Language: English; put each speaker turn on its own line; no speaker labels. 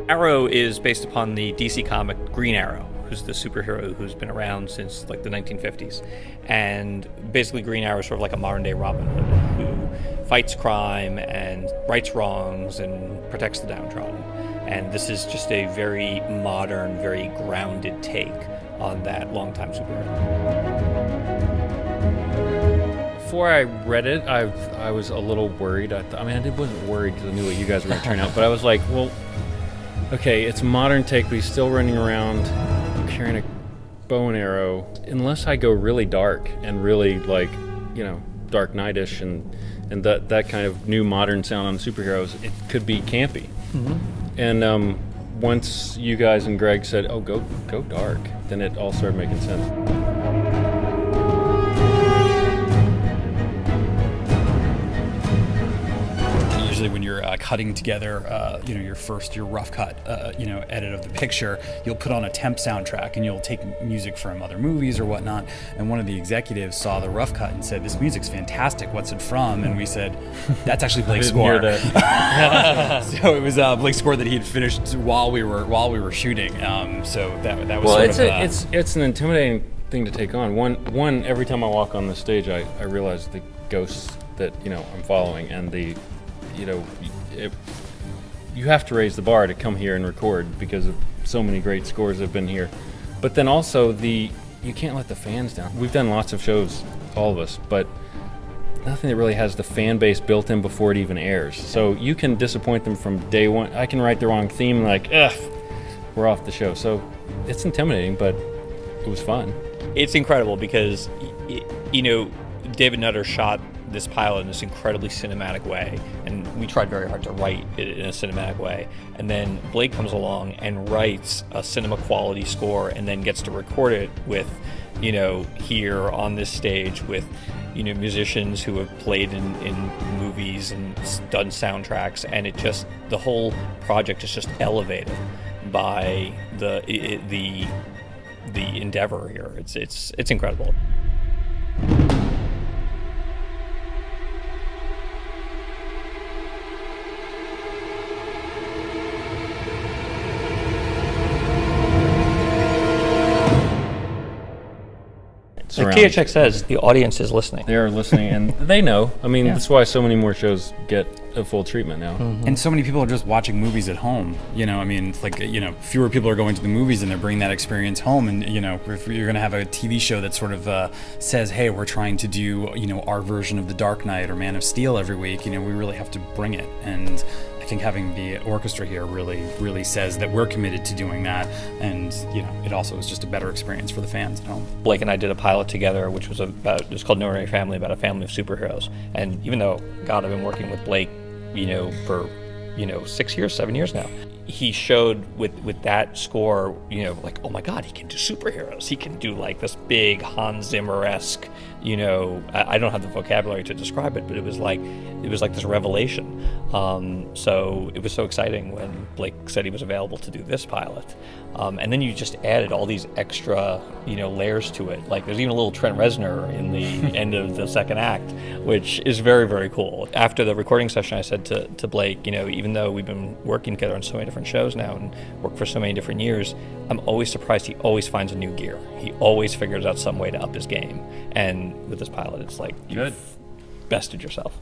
Arrow is based upon the DC comic Green Arrow, who's the superhero who's been around since like the 1950s. And basically Green Arrow is sort of like a modern day Robin Hood who fights crime and rights wrongs and protects the downtrodden. And this is just a very modern, very grounded take on that longtime superhero.
Before I read it, I was a little worried. I wasn't worried because I knew what you guys were going to turn out, but I was like, well, okay, it's a modern take, but he's still running around carrying a bow and arrow. Unless I go really dark and really like, Dark Knight-ish and that kind of new modern sound on superheroes, it could be campy. Mm-hmm. And once you guys and Greg said, "Oh, go dark," then it all started making sense.
Usually when you're cutting together, your rough cut, edit of the picture, you'll put on a temp soundtrack and you'll take music from other movies or whatnot. And one of the executives saw the rough cut and said, "This music's fantastic. What's it from?" And we said, "That's actually Blake's score." So it was Blake's score that he had finished while we were shooting. So that was
it's an intimidating thing to take on. One every time I walk on the stage, I realize the ghosts that I'm following and the. You have to raise the bar to come here and record because of so many great scores have been here. But then also you can't let the fans down. We've done lots of shows, all of us, but nothing that really has the fan base built in before it even airs. So you can disappoint them from day one. I can write the wrong theme, like, ugh, we're off the show. So it's intimidating, but it was fun.
It's incredible because, David Nutter shot this pilot in this incredibly cinematic way, and we tried very hard to write it in a cinematic way. And then Blake comes along and writes a cinema quality score, and then gets to record it with, here on this stage with, musicians who have played in movies and done soundtracks, and the whole project is just elevated by the endeavor here. It's incredible. Like KHX says, the audience is listening.
They are listening, and they know. I mean, That's why so many more shows get a full treatment now.
Mm-hmm. And so many people are just watching movies at home. It's like, fewer people are going to the movies and they're bringing that experience home. And, if you're going to have a TV show that sort of says, hey, we're trying to do, our version of The Dark Knight or Man of Steel every week, we really have to bring it. And I think having the orchestra here really says that we're committed to doing that, and it also is just a better experience for the fans at home.
Blake and I did a pilot together, which was called No Ordinary Family, about a family of superheroes. And even though, God, I've been working with Blake, for 7 years now, he showed with that score, like, oh my God, he can do superheroes. He can do like this big Hans Zimmer-esque, I don't have the vocabulary to describe it, but it was like this revelation. So it was so exciting when Blake said he was available to do this pilot. And then you just added all these extra, layers to it. Like there's even a little Trent Reznor in the end of the second act, which is very, very cool. After the recording session, I said to Blake, even though we've been working together on so many different shows now and worked for so many different years, I'm always surprised he always finds a new gear. He always figures out some way to up his game. And with this pilot, it's like you've bested yourself.